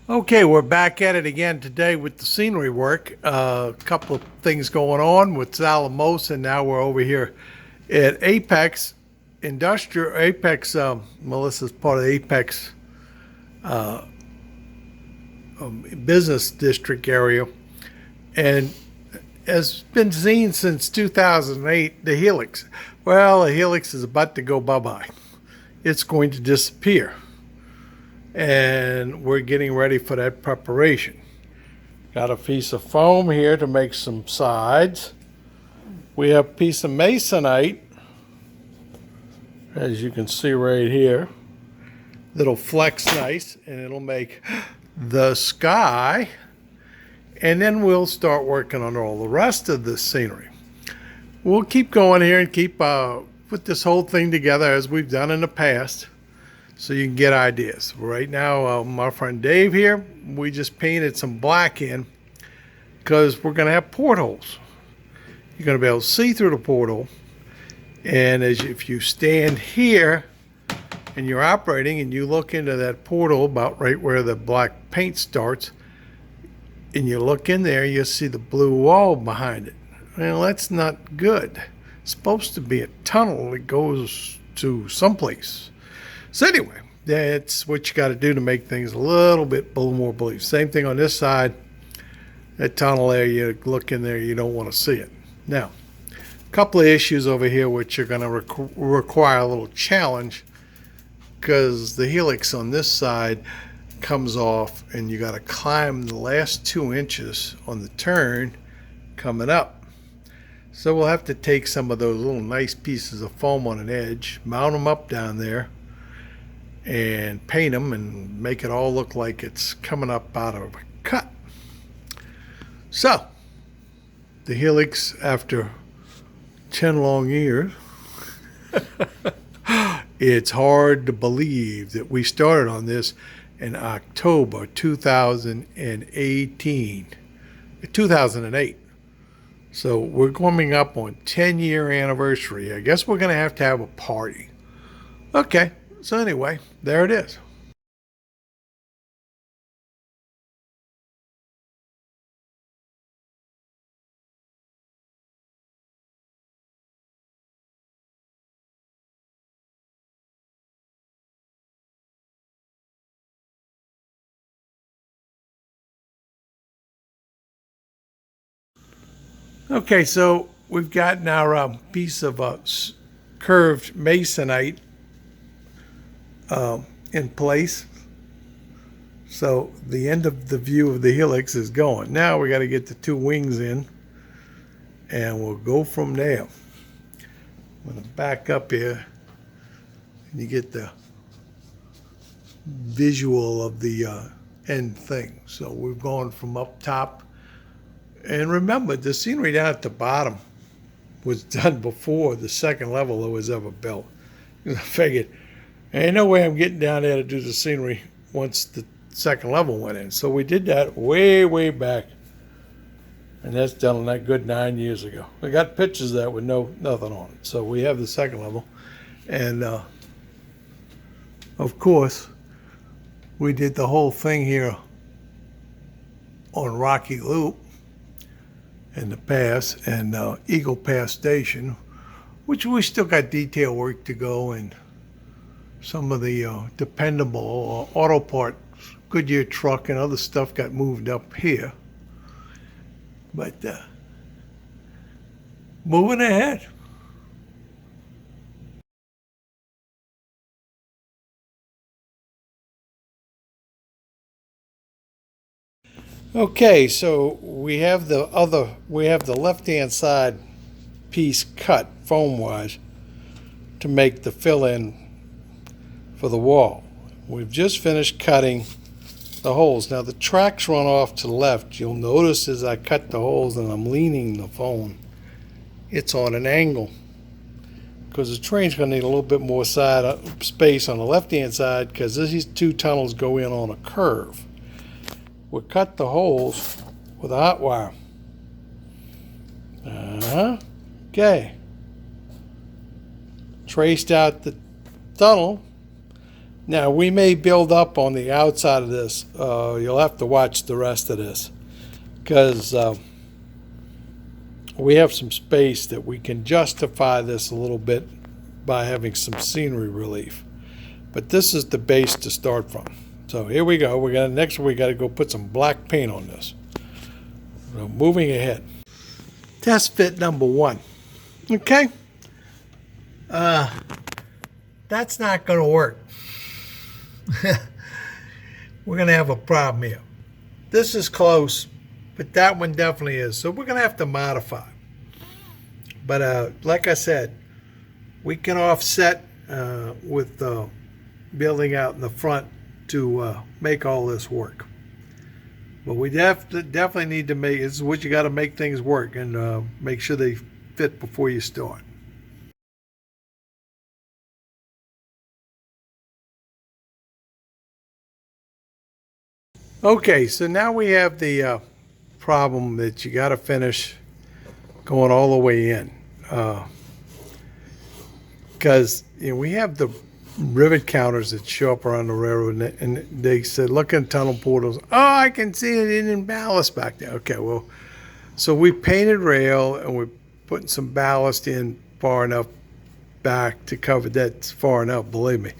Okay, we're back at it again today with the scenery work. A couple of things going on with Salamos, and now we're over here at Apex Industrial. Melissa's part of the Apex business district area, and has been seen since 2008. The Helix. Well, the Helix is about to go bye-bye. It's going to disappear. And we're getting ready for that preparation. Got a piece of foam here to make some sides. We have a piece of masonite, as you can see right here, that'll flex nice and it'll make the sky. And then we'll start working on all the rest of the scenery. We'll keep going here and keep put this whole thing together as we've done in the past, so you can get ideas. Right now, my friend Dave here, we just painted some black in because we're going to have portholes. You're going to be able to see through the porthole. And if you stand here and you're operating and you look into that porthole about right where the black paint starts, and you look in there, you'll see the blue wall behind it. Well, that's not good. It's supposed to be a tunnel that goes to someplace. So anyway, that's what you got to do to make things a little bit more believable. Same thing on this side. That tunnel there, you look in there, you don't want to see it. Now, a couple of issues over here which are going to require a little challenge, because the helix on this side comes off and you got to climb the last 2 inches on the turn coming up. So we'll have to take some of those little nice pieces of foam on an edge, mount them up down there, and paint them and make it all look like it's coming up out of a cut. So the Helix, after 10 long years, it's hard to believe that we started on this in October 2008. So we're coming up on 10-year anniversary. I guess we're going to have a party. Okay. So anyway, there it is. Okay, so we've got now a piece of curved masonite in place. So the end of the view of the helix is going. Now we got to get the 2 wings in, and we'll go from there. I'm going to back up here and you get the visual of the end thing. So we've gone from up top. And remember, the scenery down at the bottom was done before the second level was ever built. I figured, ain't no way I'm getting down there to do the scenery once the second level went in. So we did that way, way back. And that's done that good 9 years ago. We got pictures of that with nothing on it. So we have the second level. And of course, we did the whole thing here on Rocky Loop in the pass and Eagle Pass Station, which we still got detail work to go, and some of the dependable auto parts, Goodyear truck and other stuff got moved up here. But moving ahead. Okay, so we have the left-hand side piece cut foam-wise to make the fill-in for the wall. We've just finished cutting the holes. Now the tracks run off to the left. You'll notice as I cut the holes and I'm leaning the foam, it's on an angle, because the train's going to need a little bit more space on the left-hand side, because these 2 tunnels go in on a curve. We'll cut the holes with a hot wire. Okay. Traced out the tunnel. Now, we may build up on the outside of this. You'll have to watch the rest of this because we have some space that we can justify this a little bit by having some scenery relief. But this is the base to start from. So here we go. Next we got to go put some black paint on this. So moving ahead. Test fit number 1. Okay. That's not going to work. We're going to have a problem here. This is close, but that one definitely is. So we're going to have to modify. But like I said, we can offset with building out in the front to make all this work. But we definitely need to make, this is what you got to make things work and make sure they fit before you start. Okay, so now we have the problem that you got to finish going all the way in. Because we have the rivet counters that show up around the railroad, and they said, look in tunnel portals. Oh, I can see it in ballast back there. Okay, well, so we painted rail, and we're putting some ballast in far enough back to cover that. Far enough, believe me.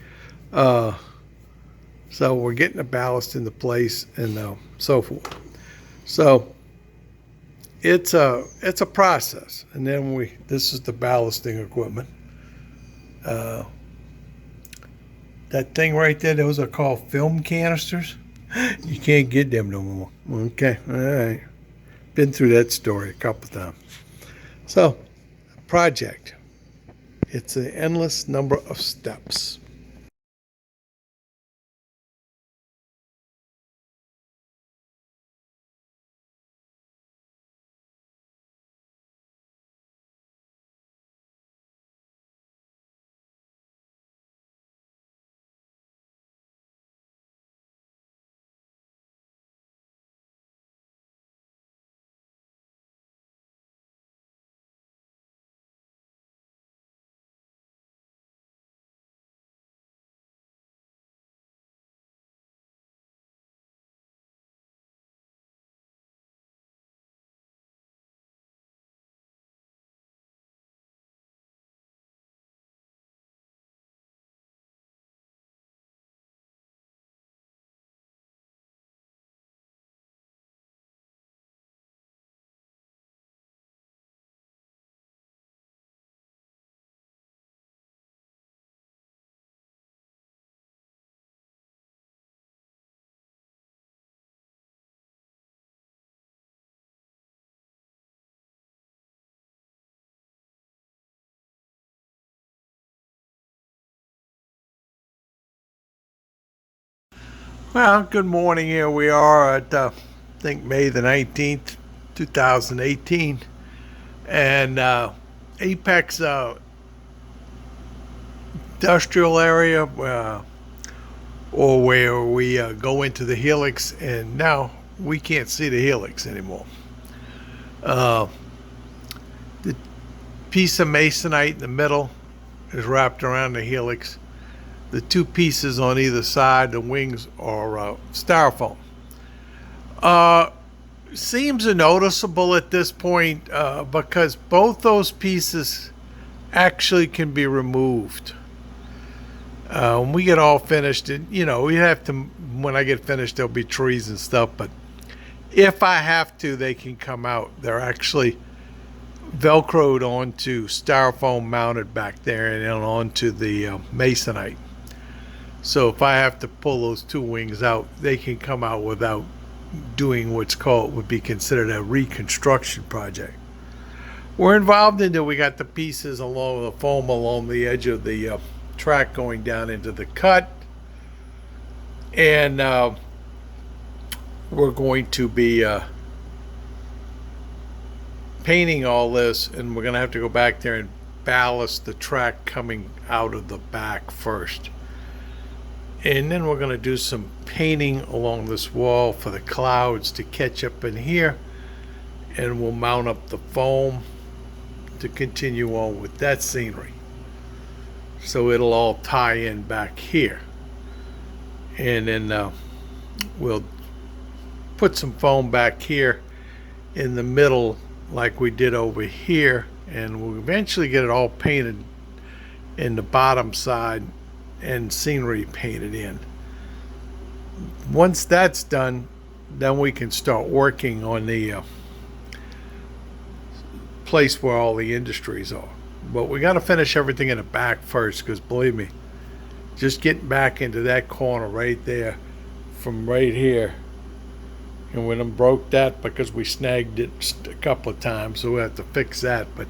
So we're getting the ballast into place and so forth. So it's a process. And then this is the ballasting equipment. That thing right there, those are called film canisters. You can't get them no more. Okay, all right. Been through that story a couple of times. So, project. It's an endless number of steps. Well, good morning. Here we are at, I think, May the 19th, 2018. And Apex industrial area, or where we go into the Helix, and now we can't see the Helix anymore. The piece of masonite in the middle is wrapped around the Helix. The two pieces on either side, the wings, are styrofoam. Seams are noticeable at this point because both those pieces actually can be removed. When we get all finished, we have to, when I get finished, there'll be trees and stuff, but if I have to, they can come out. They're actually Velcroed onto styrofoam mounted back there and then onto the masonite. So if I have to pull those two wings out, they can come out without doing would be considered a reconstruction project. We're involved in that. We got the pieces along the foam along the edge of the track going down into the cut, and we're going to be painting all this, and we're going to have to go back there and ballast the track coming out of the back first. And then we're going to do some painting along this wall for the clouds to catch up in here, and we'll mount up the foam to continue on with that scenery. So it'll all tie in back here. and then we'll put some foam back here in the middle like we did over here, and we'll eventually get it all painted in the bottom side and scenery painted in. Once that's done, then we can start working on the place where all the industries are. But we got to finish everything in the back first, because believe me, just getting back into that corner right there from right here, and we done broke that because we snagged it a couple of times, so we have to fix that. But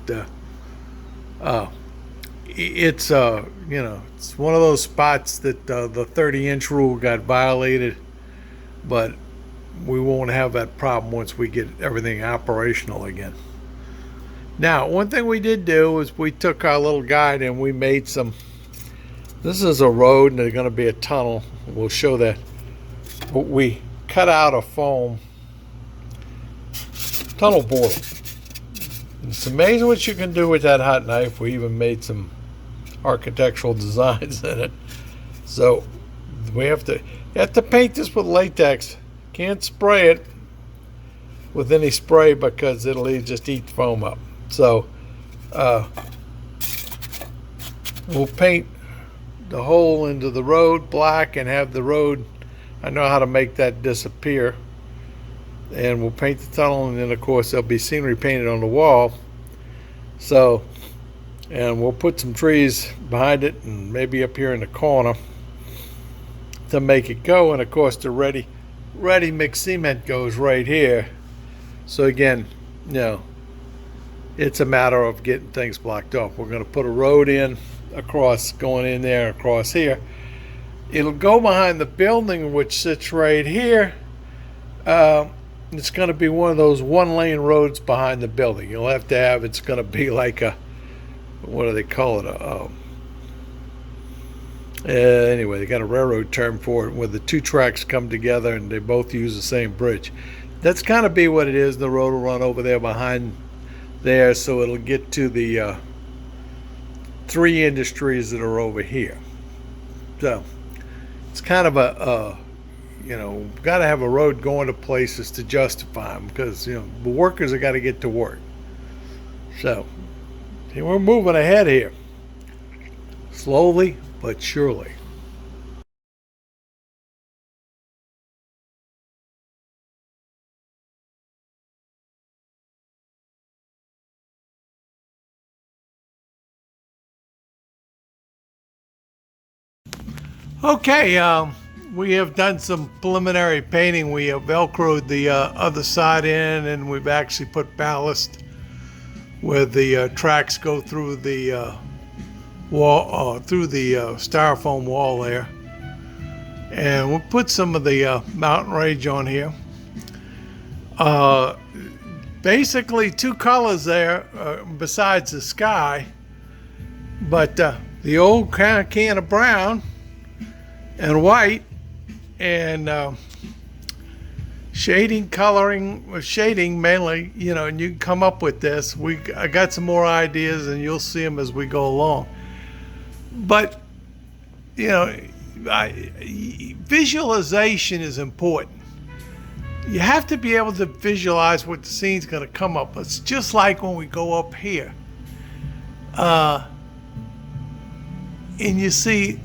it's you know, it's one of those spots that the 30-inch rule got violated, but we won't have that problem once we get everything operational again. Now, one thing we did do is we took our little guide and we made some. This is a road and there's going to be a tunnel. We'll show that. But we cut out a foam tunnel board. It's amazing what you can do with that hot knife. We even made some architectural designs in it. So we have to paint this with latex. Can't spray it with any spray because it'll just eat the foam up. So we'll paint the hole into the road black and have the road, I know how to make that disappear, and we'll paint the tunnel, and then of course there'll be scenery painted on the wall. So, and we'll put some trees behind it and maybe up here in the corner to make it go. And of course the ready mix cement goes right here. So again, you know, it's a matter of getting things blocked off. We're going to put a road in across, going in there across here. It'll go behind the building, which sits right here. It's going to be one of those one-lane roads behind the building. You'll have to have, it's going to be like a, what do they call it? Anyway, they got a railroad term for it, where the two tracks come together and they both use the same bridge. That's kind of be what it is. The road will run over there behind there, so it'll get to the three industries that are over here. So it's kind of a you know, got to have a road going to places to justify them, because you know the workers have got to get to work. So see, we're moving ahead here, slowly but surely. Okay, we have done some preliminary painting. We have velcroed the other side in, and we've actually put ballast where the tracks go through the wall, through the styrofoam wall there. And we'll put some of the mountain range on here. Basically two colors there besides the sky, but the old can of brown and white, and shading mainly, you know, and you can come up with this. I got some more ideas, and you'll see them as we go along. But you know, visualization is important. You have to be able to visualize what the scene's going to come up. It's just like when we go up here, and you see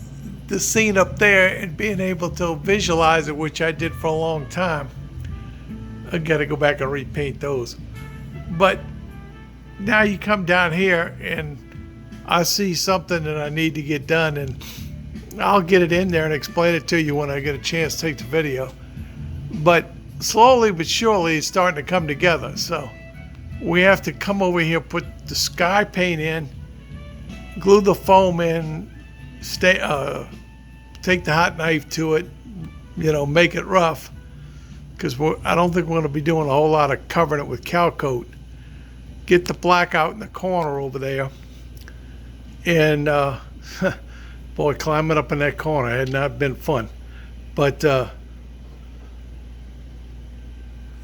the scene up there and being able to visualize it, which I did for a long time. I got to go back and repaint those. But now you come down here and I see something that I need to get done, and I'll get it in there and explain it to you when I get a chance to take the video. But slowly but surely it's starting to come together. So we have to come over here, put the sky paint in, glue the foam in, take the hot knife to it, you know, make it rough, because I don't think we're going to be doing a whole lot of covering it with Cal Coat. Get the black out in the corner over there, and boy, climbing up in that corner had not been fun. But and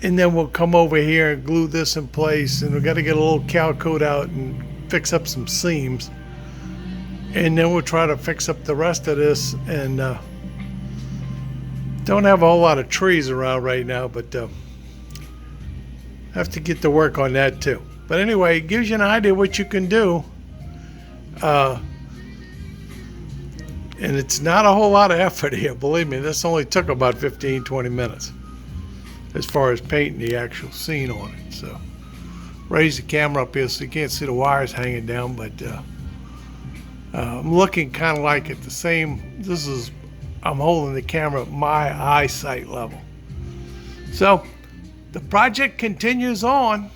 then we'll come over here and glue this in place, and we've got to get a little Cal Coat out and fix up some seams. And then we'll try to fix up the rest of this and Don't have a whole lot of trees around right now, but have to get to work on that too. But anyway, it gives you an idea what you can do. And it's not a whole lot of effort here, believe me. This only took about 15-20 minutes as far as painting the actual scene on it. So raise the camera up here so you can't see the wires hanging down, but I'm looking kind of like at the same, I'm holding the camera at my eyesight level. So the project continues on.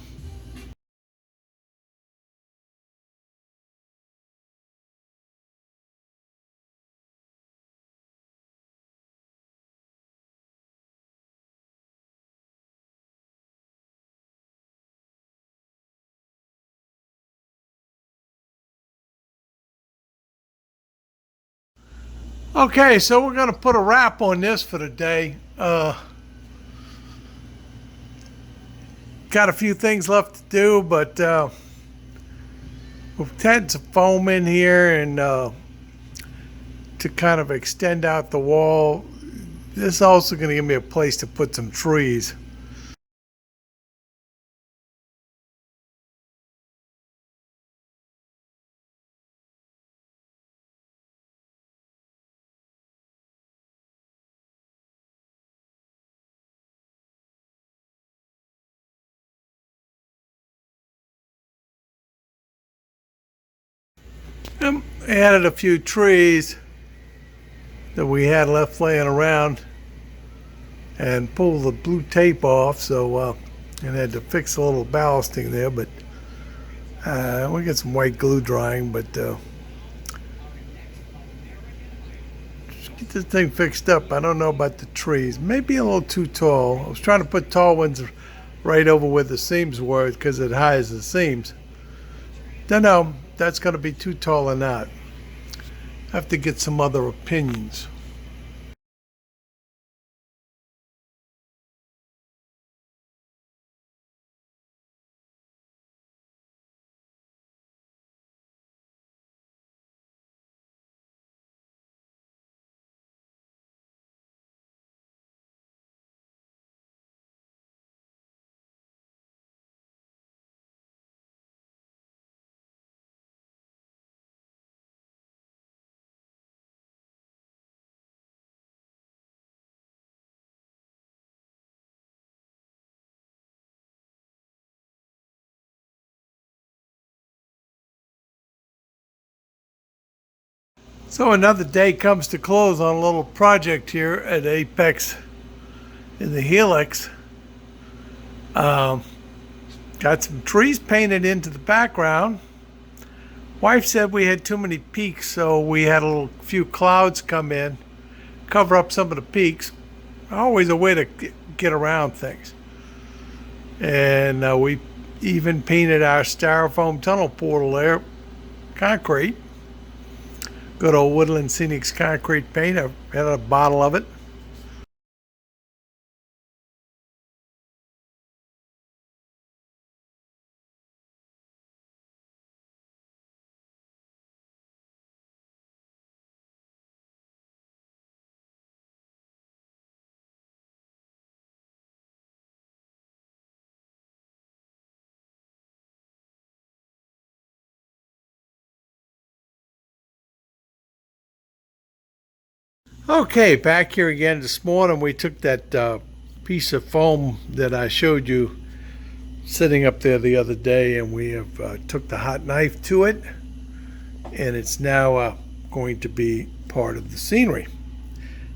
Okay, so we're going to put a wrap on this for the day. Got a few things left to do, but we've had some foam in here and to kind of extend out the wall. This is also going to give me a place to put some trees. Added a few trees that we had left laying around and pulled the blue tape off, so and had to fix a little ballasting there, but we got some white glue drying, but just get this thing fixed up. I don't know about the trees, maybe a little too tall. I was trying to put tall ones right over where the seams were because it hides the seams. Don't know, that's going to be too tall or not. Have to get some other opinions. So another day comes to close on a little project here at Apex in the Helix. Got some trees painted into the background. Wife said we had too many peaks, so we had a few clouds come in, cover up some of the peaks. Always a way to get around things. And we even painted our styrofoam tunnel portal there, concrete. Good old Woodland Scenics concrete paint. I had a bottle of it. Okay, back here again this morning. We took that piece of foam that I showed you sitting up there the other day, and we have took the hot knife to it, and it's now going to be part of the scenery.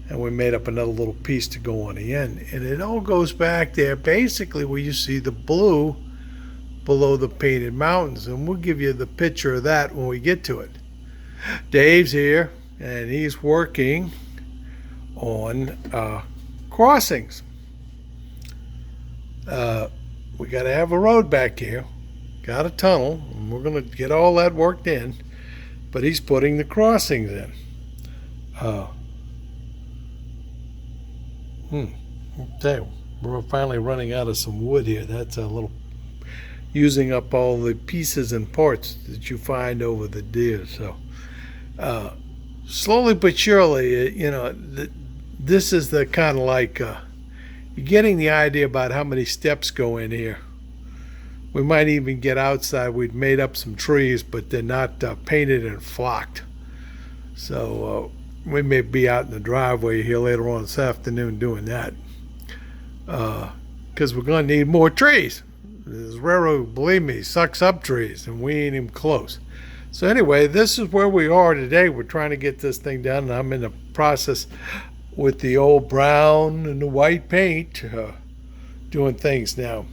And we made up another little piece to go on the end, and it all goes back there basically where you see the blue below the painted mountains, and we'll give you the picture of that when we get to it. Dave's here, and he's working on crossings. We got to have a road back here, got a tunnel, and we're going to get all that worked in, but he's putting the crossings in. Okay, we're finally running out of some wood here. That's a little using up all the pieces and parts that you find over the years. So slowly but surely, this is the kind of like, you're getting the idea about how many steps go in here. We might even get outside. We've made up some trees, but they're not painted and flocked. So we may be out in the driveway here later on this afternoon doing that. Because we're going to need more trees. This railroad, believe me, sucks up trees, and we ain't even close. So anyway, this is where we are today. We're trying to get this thing done, and I'm in the process with the old brown and the white paint, doing things now.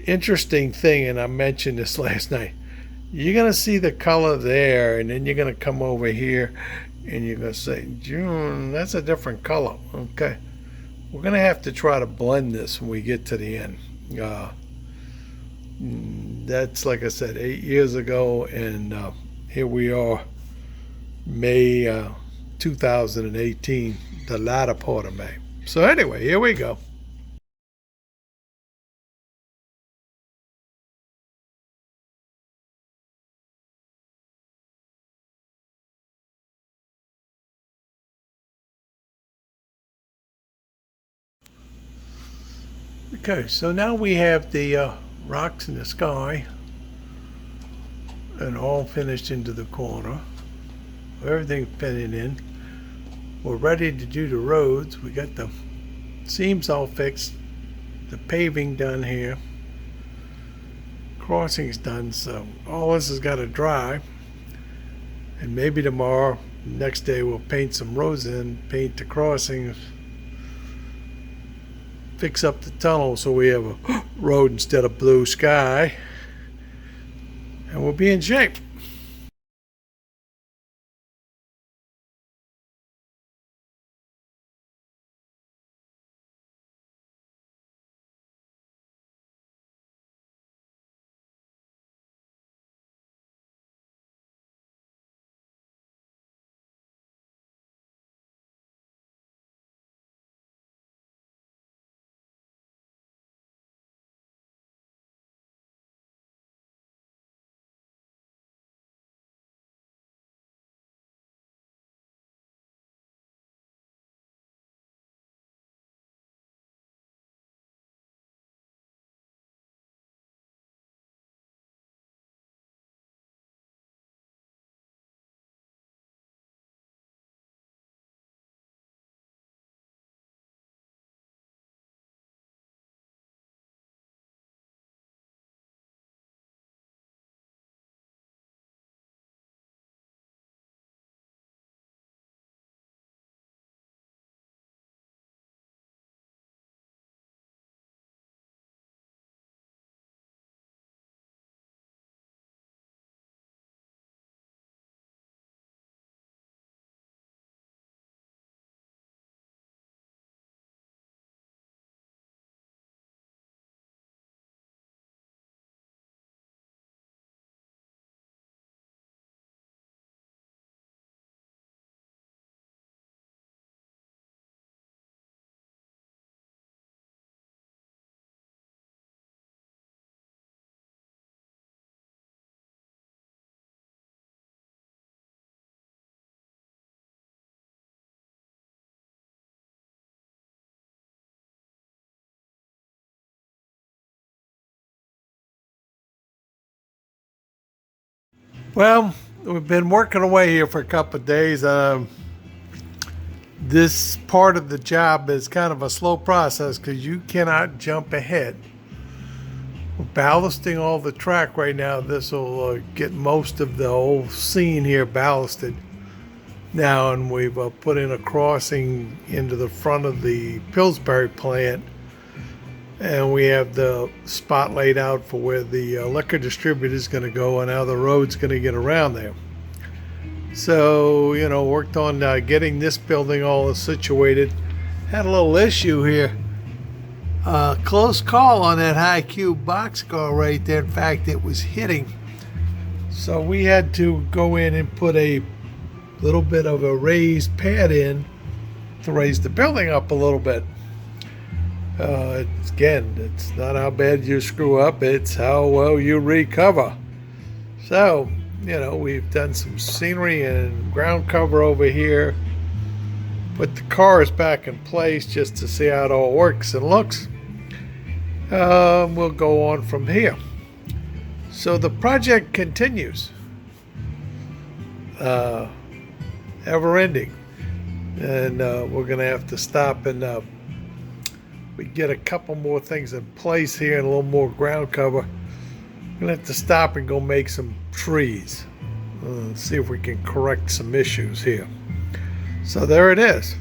Interesting thing, and I mentioned this last night, you're going to see the color there, and then you're going to come over here, and you're going to say, June, that's a different color. Okay. We're going to have to try to blend this when we get to the end. That's, like I said, 8 years ago, and here we are, May 2018, the latter part of May. So anyway, here we go. Okay, so now we have the rocks in the sky and all finished into the corner. Everything's pinning in. We're ready to do the roads. We got the seams all fixed, the paving done here, crossings done, so all this has got to dry. And maybe tomorrow, next day, we'll paint some roads in, paint the crossings, fix up the tunnel so we have a road instead of blue sky, and we'll be in shape. Well, we've been working away here for a couple of days. This part of the job is kind of a slow process because you cannot jump ahead. We're ballasting all the track right now. This will get most of the whole scene here ballasted now, and we've put in a crossing into the front of the Pillsbury plant, and we have the spot laid out for where the liquor distributor is going to go and how the road's going to get around there. So, you know, worked on getting this building all situated. Had a little issue here. Close call on that high cube boxcar right there. In fact, it was hitting. So we had to go in and put a little bit of a raised pad in to raise the building up a little bit. It's not how bad you screw up, it's how well you recover. So, you know, we've done some scenery and ground cover over here, put the cars back in place just to see how it all works and looks. We'll go on from here. So the project continues, ever ending, and we're going to have to stop and we get a couple more things in place here and a little more ground cover. We're going to have to stop and go make some trees. See if we can correct some issues here. So there it is.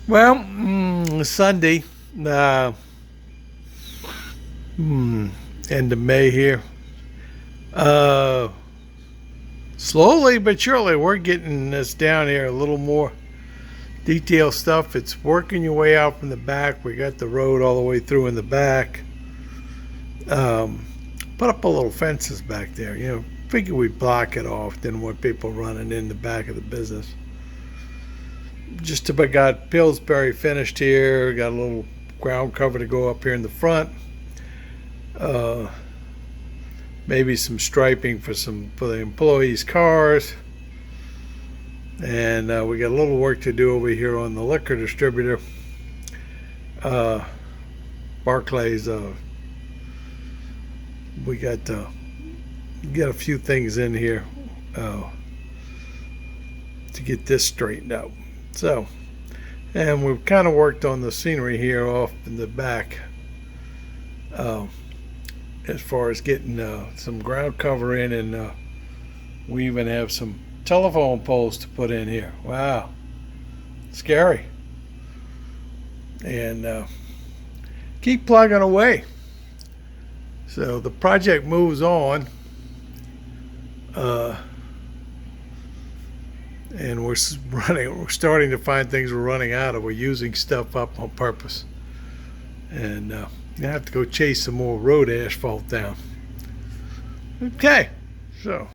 Well, Sunday, uh, end of May here. Uh, Slowly but surely, we're getting this down here a little more detailed stuff. It's working your way out from the back. We got the road all the way through in the back. Put up a little fences back there. Figure we'd block it off. Didn't want people running in the back of the business. Just about got Pillsbury finished here. Got a little ground cover to go up here in the front. Maybe some striping for the employees' cars. And we got a little work to do over here on the liquor distributor. Barclays. We got a few things in here to get this straightened out. So, and we've kind of worked on the scenery here off in the back. As far as getting some ground cover in, and we even have some telephone poles to put in here. Wow, scary. And keep plugging away. So the project moves on, and we're starting to find things we're running out of. We're using stuff up on purpose, and you have to go chase some more road asphalt down. Okay, so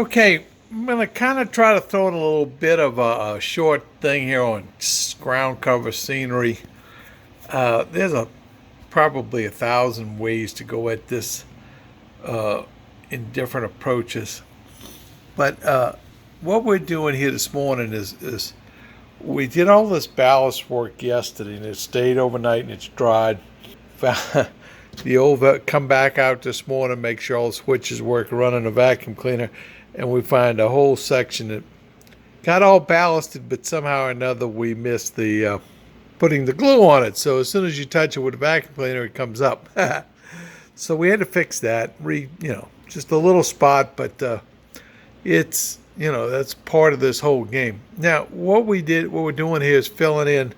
Okay, I'm going to kind of try to throw in a little bit of a short thing here on ground cover scenery. There's probably 1,000 ways to go at this in different approaches. But what we're doing here this morning is we did all this ballast work yesterday, and it stayed overnight and it's dried. Come back out this morning, make sure all the switches work, running a vacuum cleaner, and we find a whole section that got all ballasted, but somehow or another we missed the putting the glue on it. So as soon as you touch it with a vacuum cleaner, it comes up. So we had to fix that. Just a little spot, but it's that's part of this whole game. Now, what we're doing here is filling in,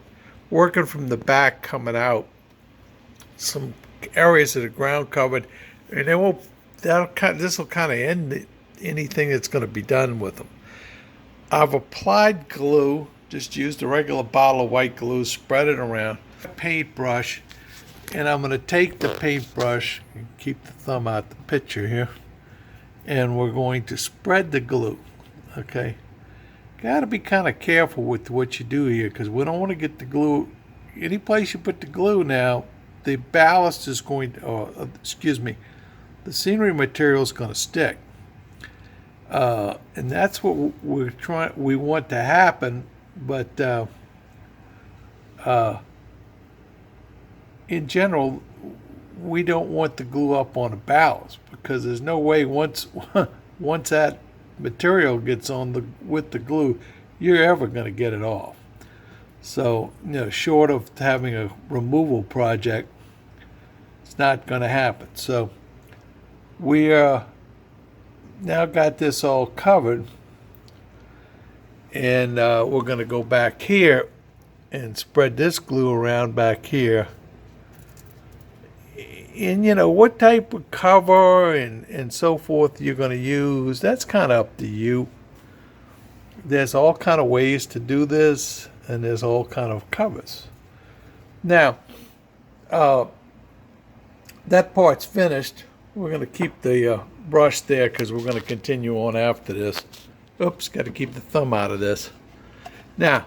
working from the back, coming out some areas that are ground covered, and then this will kind of end anything that's going to be done with them. I've applied glue, just used a regular bottle of white glue, spread it around, paintbrush, and I'm going to take the paintbrush and keep the thumb out the picture here, and we're going to spread the glue. Okay, got to be kind of careful with what you do here, because we don't want to get the glue any place you put the glue. Now the ballast is going to, the scenery material is going to stick, and that's what we want to happen. But in general, we don't want the glue up on the ballast, because there's no way once that material gets on with the glue, you're ever going to get it off. So, short of having a removal project, it's not going to happen. So we now got this all covered, and we're going to go back here and spread this glue around back here. And what type of cover and so forth you're going to use, that's kind of up to you. There's all kind of ways to do this, and there's all kind of covers. Now, that part's finished. We're going to keep the brush there, because we're going to continue on after this. Oops, got to keep the thumb out of this. Now,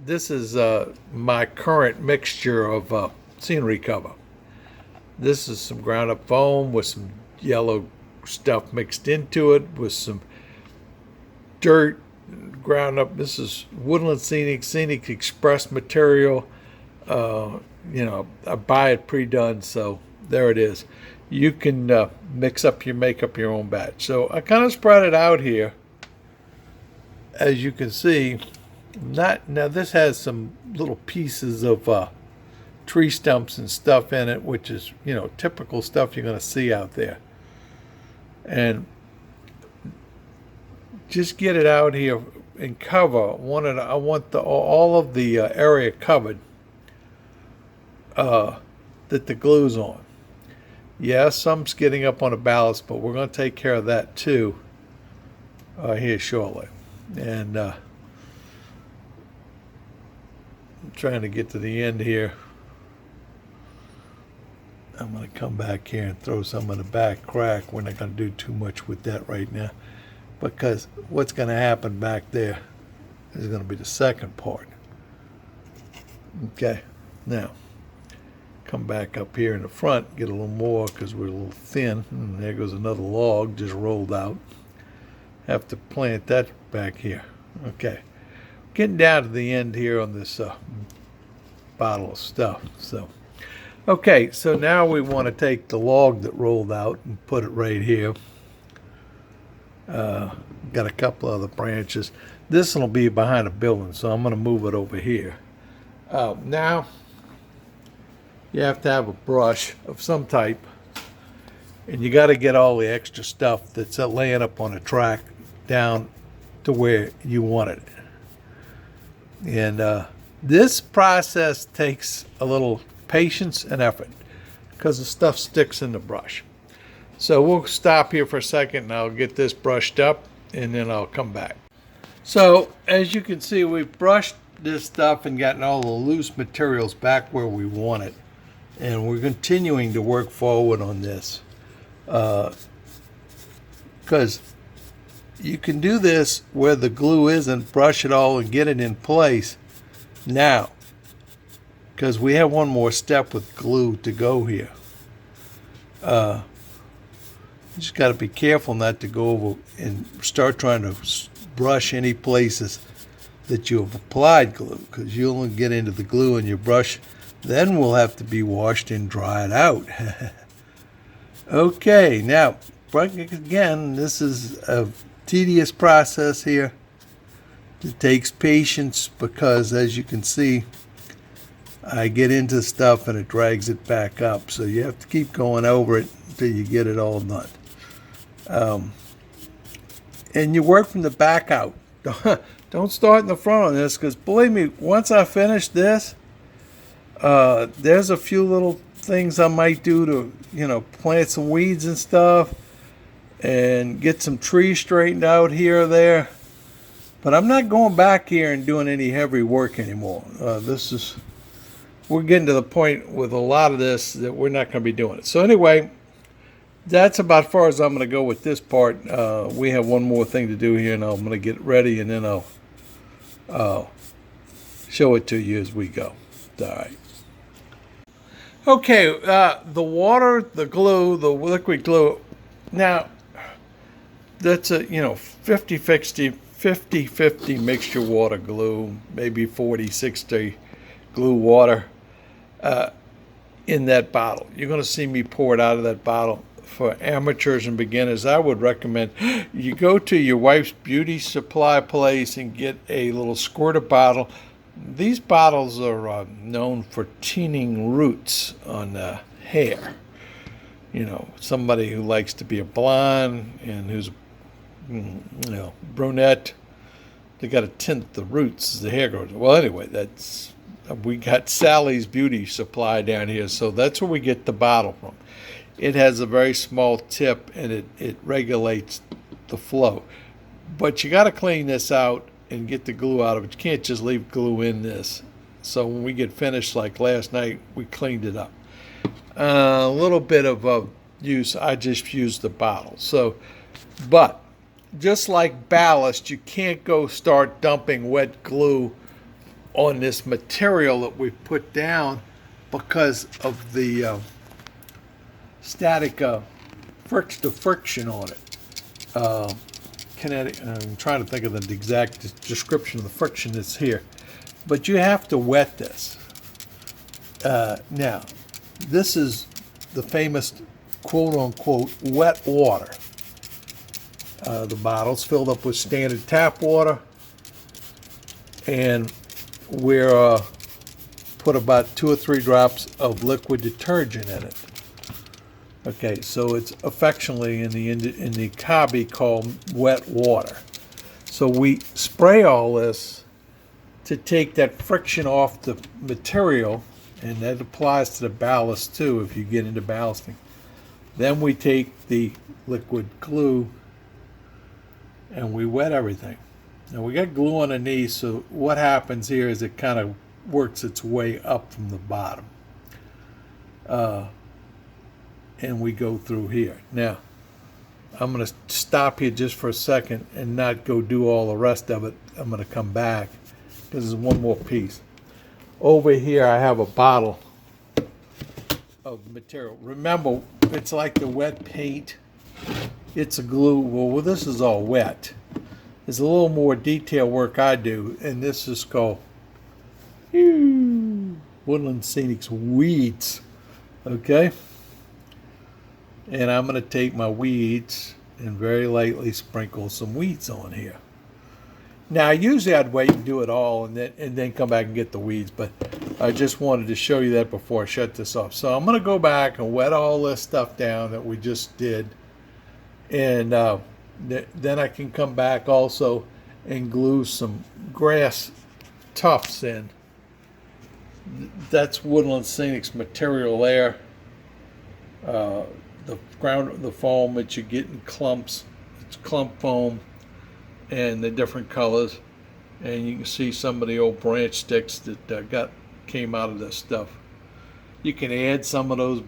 this is my current mixture of scenery cover. This is some ground up foam with some yellow stuff mixed into it, with some dirt ground up. This is Woodland Scenic Express material. I buy it pre-done, so there it is. You can make up your own batch. So I kind of spread it out here, as you can see. Now this has some little pieces of tree stumps and stuff in it, which is typical stuff you're going to see out there. And just get it out here and cover. I want all of the area covered that the glue's on. Yeah, some's getting up on a ballast, but we're going to take care of that too here shortly. And I'm trying to get to the end here. I'm going to come back here and throw some in the back crack. We're not going to do too much with that right now, because what's going to happen back there is going to be the second part. Okay, now come back up here in the front, get a little more, because we're a little thin. And there goes another log just rolled out. Have to plant that back here. Okay, getting down to the end here on this bottle of stuff. Okay, so now we want to take the log that rolled out and put it right here. Got a couple other branches. This will be behind a building, so I'm going to move it over here. Now, you have to have a brush of some type, and you got to get all the extra stuff that's laying up on the track down to where you want it. And this process takes a little patience and effort, because the stuff sticks in the brush. So we'll stop here for a second, and I'll get this brushed up, and then I'll come back. So as you can see, we've brushed this stuff and gotten all the loose materials back where we want it, and we're continuing to work forward on this, because you can do this where the glue isn't, brush it all and get it in place now, because we have one more step with glue to go here. You just got to be careful not to go over and start trying to brush any places that you have applied glue, because you'll get into the glue in your brush. Then will have to be washed and dried out. Okay, now again, this is a tedious process here. It takes patience because, as you can see, I get into stuff and it drags it back up. So you have to keep going over it until you get it all done. And you work from the back out. Don't start in the front on this, because believe me, once I finish this, there's a few little things I might do to, plant some weeds and stuff and get some trees straightened out here or there. But I'm not going back here and doing any heavy work anymore. We're getting to the point with a lot of this that we're not going to be doing it. So anyway, that's about as far as I'm going to go with this part. We have one more thing to do here, and I'm going to get ready, and then I'll show it to you as we go. All right. Okay, the water, the glue, the liquid glue. Now, that's a 50-50 mixture water glue, maybe 40-60 glue water in that bottle. You're going to see me pour it out of that bottle. For amateurs and beginners, I would recommend you go to your wife's beauty supply place and get a little squirter bottle. These bottles are known for teening roots on hair. Somebody who likes to be a blonde and who's brunette, they got to tint the roots as the hair grows. Well, anyway, we got Sally's Beauty Supply down here, so that's where we get the bottle from. It has a very small tip, and it regulates the flow. But you got to clean this out and get the glue out of it. You can't just leave glue in this. So when we get finished, like last night, we cleaned it up. A little bit of use, I just used the bottle. But just like ballast, you can't go start dumping wet glue on this material that we put down because of the static friction on it. I'm trying to think of the exact description of the friction that's here, but you have to wet this. Now, this is the famous quote-unquote wet water. The bottle's filled up with standard tap water, and we're put about 2 or 3 drops of liquid detergent in it. Okay, so it's affectionately in the hobby called wet water. So we spray all this to take that friction off the material, and that applies to the ballast too if you get into ballasting. Then we take the liquid glue and we wet everything. Now we got glue underneath, so what happens here is it kind of works its way up from the bottom. And we go through here. Now, I'm going to stop here just for a second and not go do all the rest of it. I'm going to come back because there's one more piece. Over here, I have a bottle of material. Remember, it's like the wet paint. It's a glue. Well, this is all wet. There's a little more detail work I do, and this is called Woodland Scenic's Weeds. Okay? And I'm going to take my weeds and very lightly sprinkle some weeds on here. Now, usually I'd wait and do it all and then come back and get the weeds, but I just wanted to show you that before I shut this off. So I'm going to go back and wet all this stuff down that we just did, and then I can come back also and glue some grass tufts in. That's Woodland Scenic's material there. The foam that you get in clumps, it's clump foam, and the different colors, and you can see some of the old branch sticks that came out of this stuff. You can add some of those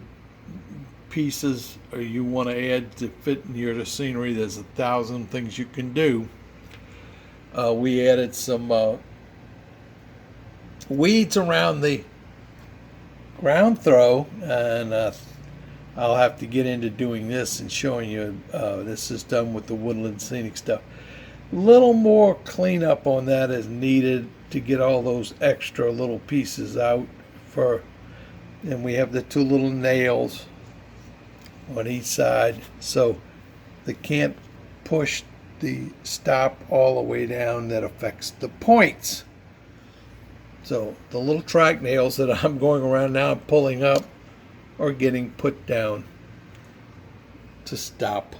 pieces or you want to add to fit in your scenery, there's 1,000 things you can do. We added some weeds around the ground throw, and I'll have to get into doing this and showing you. This is done with the woodland scenic stuff. A little more cleanup on that is needed to get all those extra little pieces out. And we have the two little nails on each side, so they can't push the stop all the way down. That affects the points. So the little track nails that I'm going around now and pulling up are getting put down to stop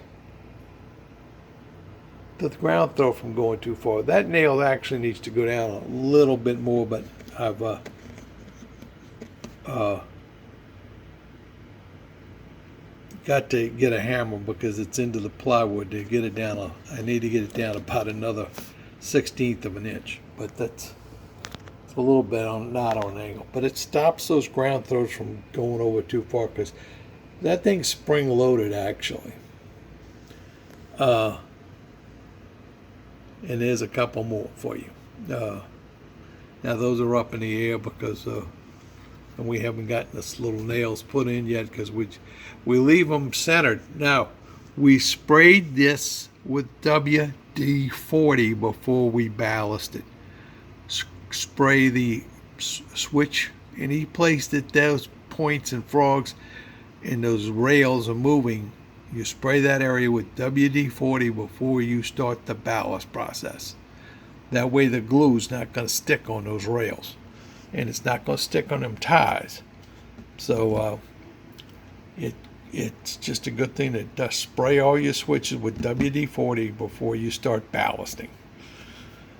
the ground throw from going too far. That nail actually needs to go down a little bit more, but I've got to get a hammer because it's into the plywood to get it down. I need to get it down about another 1/16 of an inch, but it's a little bit not on an angle. But it stops those ground throws from going over too far because that thing's spring loaded actually. And there's a couple more for you. Now those are up in the air because and we haven't gotten this little nails put in yet because we leave them centered. Now we sprayed this with WD-40 before we ballast it. Spray the switch any place that those points and frogs and those rails are moving. You spray that area with WD-40 before you start the ballast process. That way the glue's not going to stick on those rails, and it's not going to stick on them ties. So it's just a good thing to spray all your switches with WD-40 before you start ballasting.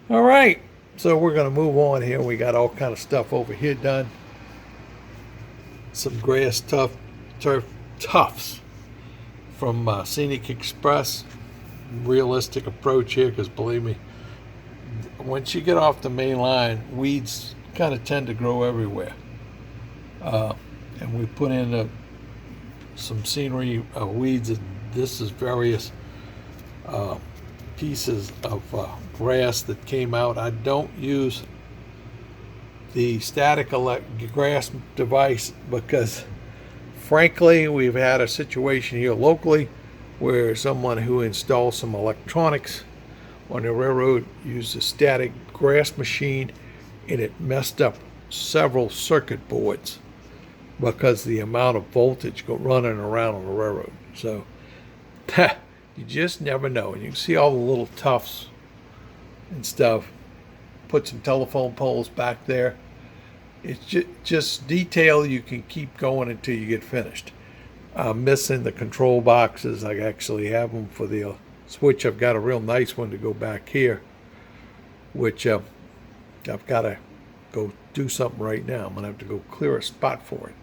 All right, so we're going to move on here. We got all kind of stuff over here done. Some grass tufts from Scenic Express. Realistic approach here, because believe me, once you get off the main line, weeds kind of tend to grow everywhere. And we put in some scenery weeds. This is various pieces of grass that came out. I don't use the static grass device because frankly, we've had a situation here locally where someone who installed some electronics on the railroad used a static grass machine, and it messed up several circuit boards because the amount of voltage running around on the railroad. So you just never know. And you can see all the little tufts and stuff. Put some telephone poles back there. It's just detail you can keep going until you get finished. I'm missing the control boxes. I actually have them for the switch. I've got a real nice one to go back here, which I've got to go do something right now. I'm going to have to go clear a spot for it.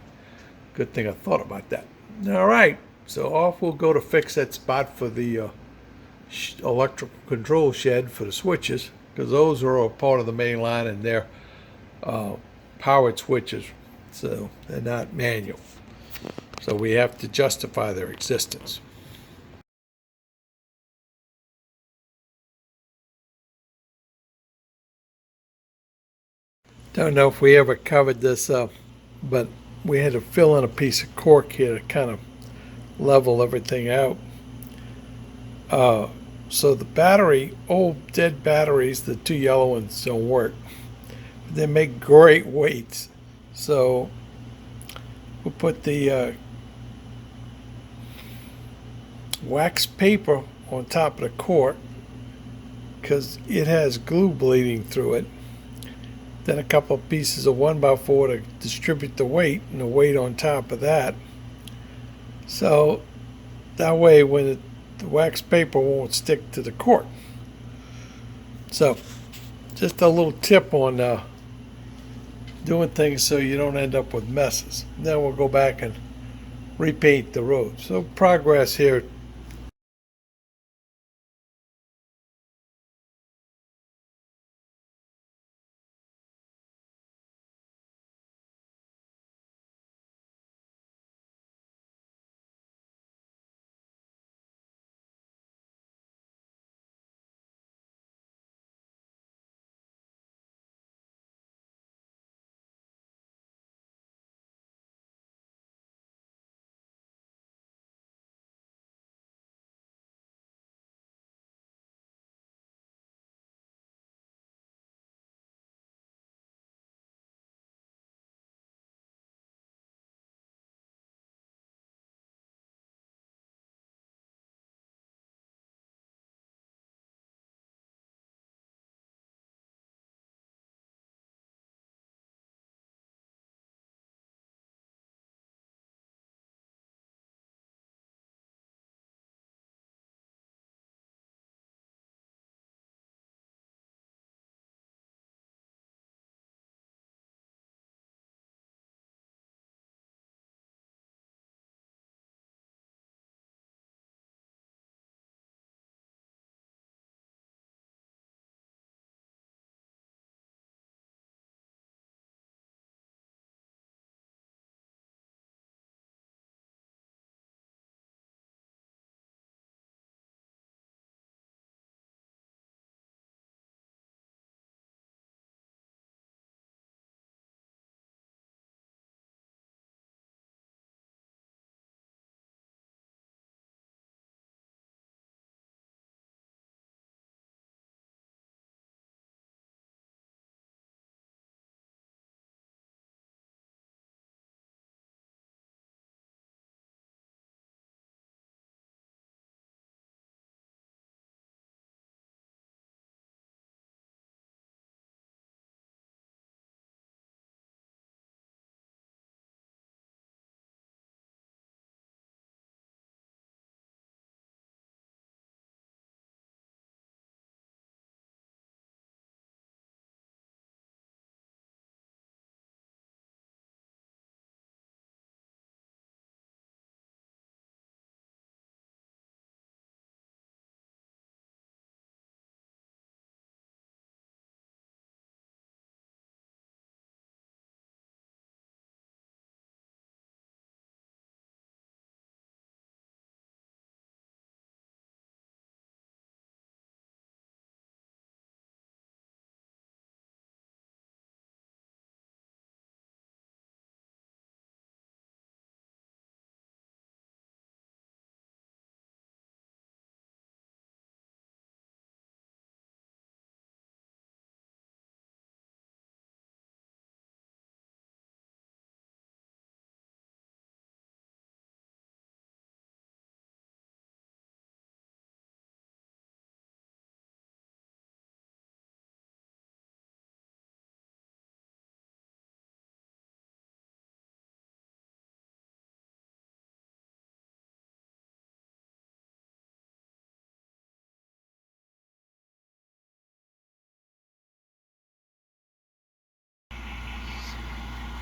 Good thing I thought about that. All right, so off we'll go to fix that spot for the electrical control shed for the switches, because those are a part of the main line and they're powered switches, so they're not manual. So we have to justify their existence. Don't know if we ever covered this up, but we had to fill in a piece of cork here to kind of level everything out. So the battery, old dead batteries, the two yellow ones don't work. They make great weights. So we'll put the wax paper on top of the cork because it has glue bleeding through it. Then a couple of pieces of 1x4 to distribute the weight, and the weight on top of that. So that way when the wax paper won't stick to the cork. So just a little tip on doing things so you don't end up with messes. Then we'll go back and repaint the road. So progress here.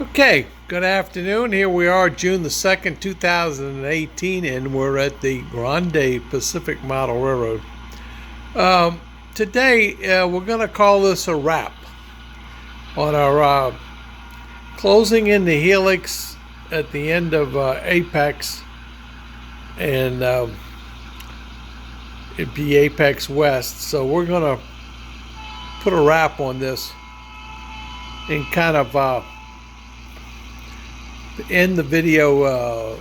Okay, good afternoon. Here we are, June the 2nd, 2018, and we're at the Grande Pacific Model Railroad. Today, we're going to call this a wrap on our closing in the Helix at the end of Apex, and it'd be Apex West. So we're going to put a wrap on this and kind of end the video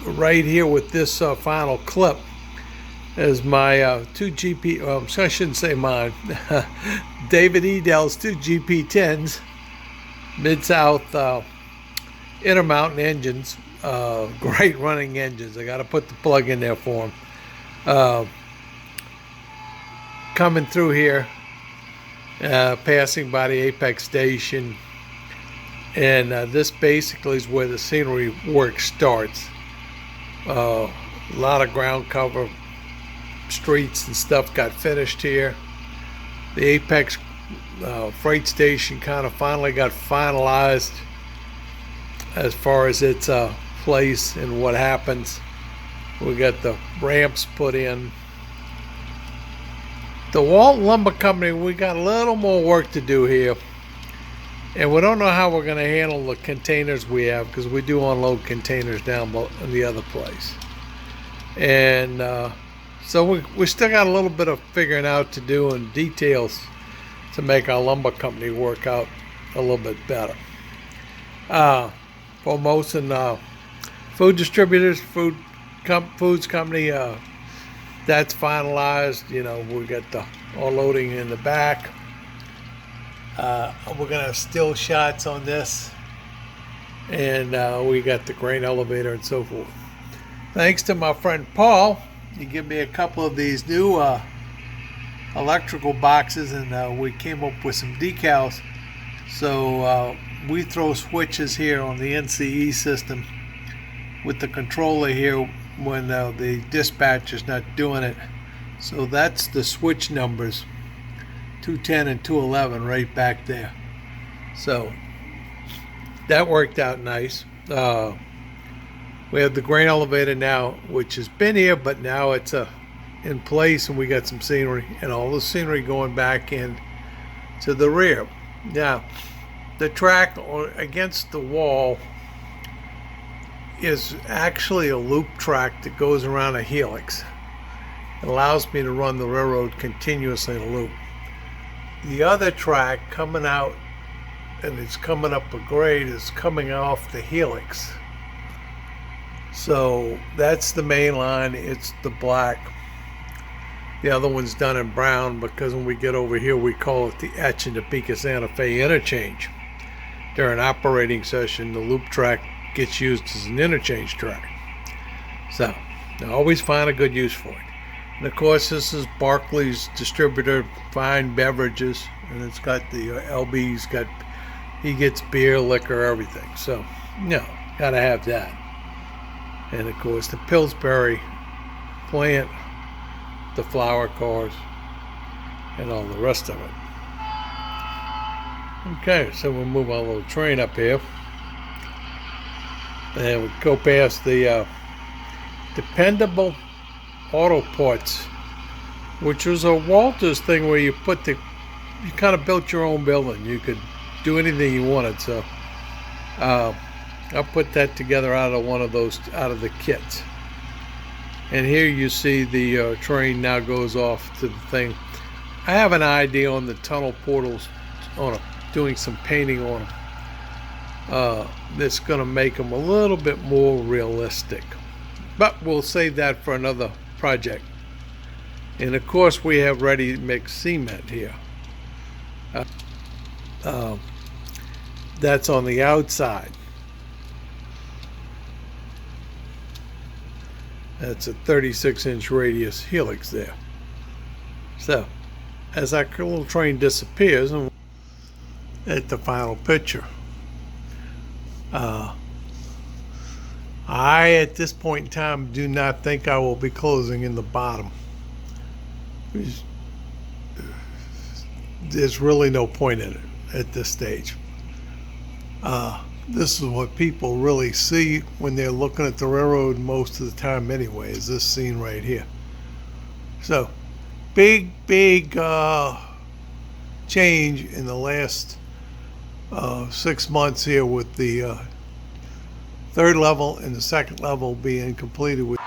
right here with this final clip as my two GP, I shouldn't say mine, David Edel's two GP10s, Mid-South Intermountain engines, great running engines. I got to put the plug in there for them. Coming through here, passing by the Apex station. And this basically is where the scenery work starts. A lot of ground cover, streets and stuff got finished here. The Apex freight station kind of finally got finalized as far as its place and what happens. We got the ramps put in. The Walton Lumber Company, we got a little more work to do here. And we don't know how we're going to handle the containers we have, because we do unload containers down in the other place. And so we still got a little bit of figuring out to do and details to make our lumber company work out a little bit better. For most and food distributors, foods company, that's finalized. You know, we got the unloading in the back. We're gonna have still shots on this, and we got the grain elevator and so forth. Thanks to my friend Paul, he gave me a couple of these new electrical boxes, and we came up with some decals. So we throw switches here on the NCE system with the controller here when the dispatch is not doing it. So that's the switch numbers. 210 and 211 right back there. So that worked out nice. We have the grain elevator now, which has been here, but now it's in place, and we got some scenery, and all the scenery going back in to the rear. Now, the track against the wall is actually a loop track that goes around a helix. It allows me to run the railroad continuously in a loop. The other track coming out, and it's coming up a grade, is coming off the Helix. So that's the main line. It's the black. The other one's done in brown, because when we get over here, we call it the Etch and Topeka Santa Fe interchange. During operating session, the loop track gets used as an interchange track. So I always find a good use for it. And of course, this is Barclays Distributor Fine Beverages, and it's got the LB's got, he gets beer, liquor, everything. So, gotta have that. And of course, the Pillsbury plant, the flower cars, and all the rest of it. Okay, so we'll move our little train up here, and we go past the dependable auto parts, which was a Walters thing where you kind of built your own building. You could do anything you wanted. So I'll put that together out of the kits. And here you see the train now goes off to the thing. I have an idea on the tunnel portals, doing some painting on them. That's going to make them a little bit more realistic. But we'll save that for another project. And of course, we have ready mix cement here. That's on the outside. That's a 36-inch radius helix there. So as our little train disappears, and at the final picture, I, at this point in time, do not think I will be closing in the bottom. There's really no point in it at this stage. This is what people really see when they're looking at the railroad most of the time anyway, is this scene right here. So, big change in the last 6 months here with the third level and the second level being completed with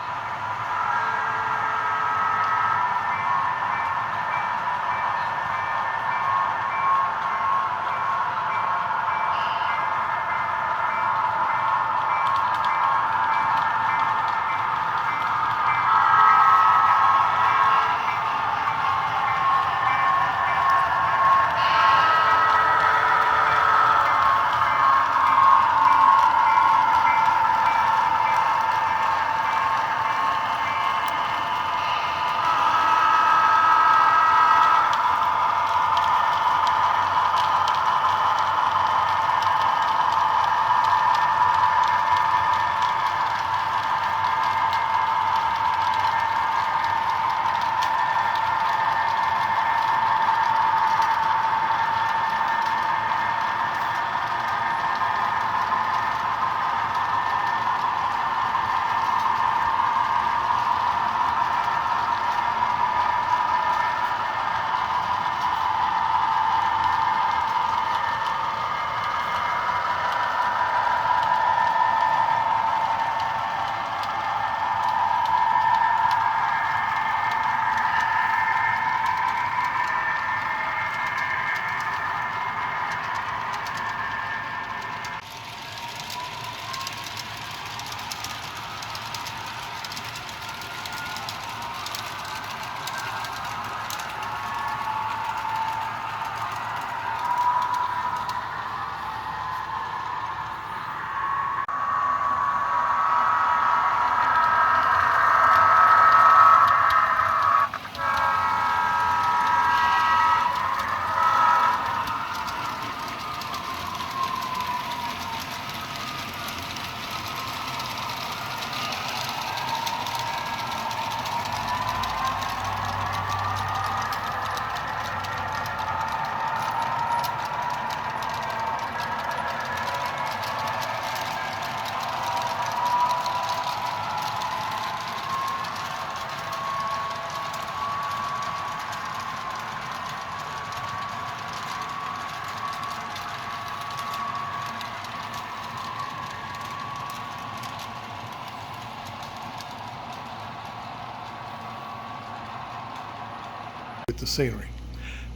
the scenery.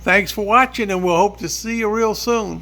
Thanks for watching, and we'll hope to see you real soon.